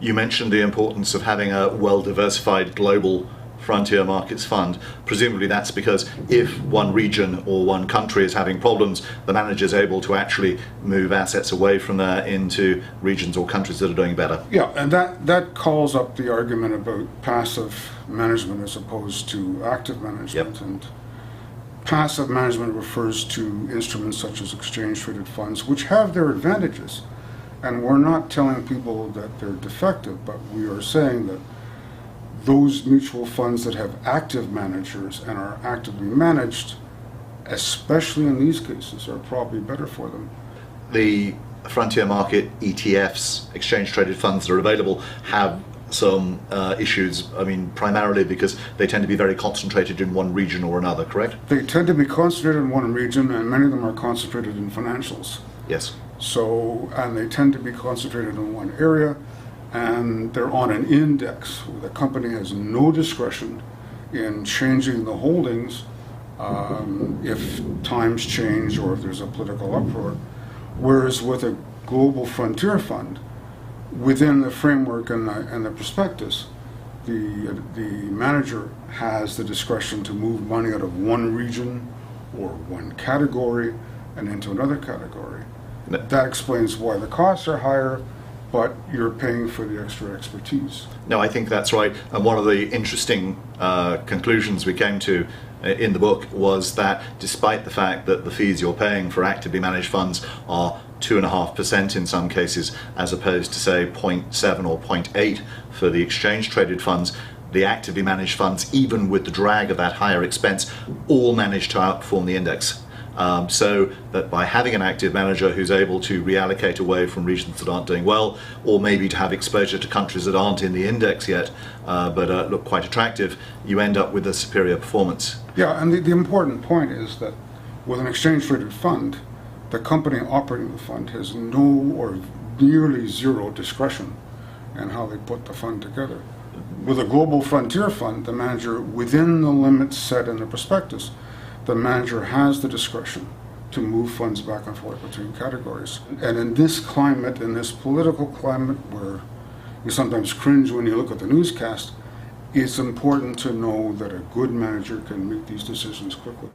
You mentioned the importance of having a well-diversified global frontier markets fund. Presumably that's because if one region or one country is having problems, the manager is able to actually move assets away from there into regions or countries that are doing better. Yeah, and that calls up the argument about passive management as opposed to active management. Yep. And passive management refers to instruments such as exchange-traded funds, which have their advantages. And we're not telling people that they're defective, but we are saying that those mutual funds that have active managers and are actively managed, especially in these cases, are probably better for them. The frontier market ETFs, exchange-traded funds that are available, have some issues, primarily because they tend to be very concentrated in one region or another, correct? They tend to be concentrated in one region, and many of them are concentrated in financials. Yes. And they tend to be concentrated in one area, and they're on an index where the company has no discretion in changing the holdings if times change or if there's a political uproar. Whereas with a global frontier fund, within the framework and the prospectus, the manager has the discretion to move money out of one region or one category and into another category. That explains why the costs are higher, but you're paying for the extra expertise. No, I think that's right. And one of the interesting conclusions we came to in the book was that despite the fact that the fees you're paying for actively managed funds are 2.5% in some cases, as opposed to say 0.7 or 0.8 for the exchange-traded funds, the actively managed funds, even with the drag of that higher expense, all manage to outperform the index. So that by having an active manager who's able to reallocate away from regions that aren't doing well, or maybe to have exposure to countries that aren't in the index yet, but look quite attractive, you end up with a superior performance. Yeah, and the important point is that with an exchange-traded fund, the company operating the fund has no or nearly zero discretion in how they put the fund together. With a global frontier fund, the manager, within the limits set in the prospectus, the manager has the discretion to move funds back and forth between categories. And in this climate, in this political climate where you sometimes cringe when you look at the newscast, it's important to know that a good manager can make these decisions quickly.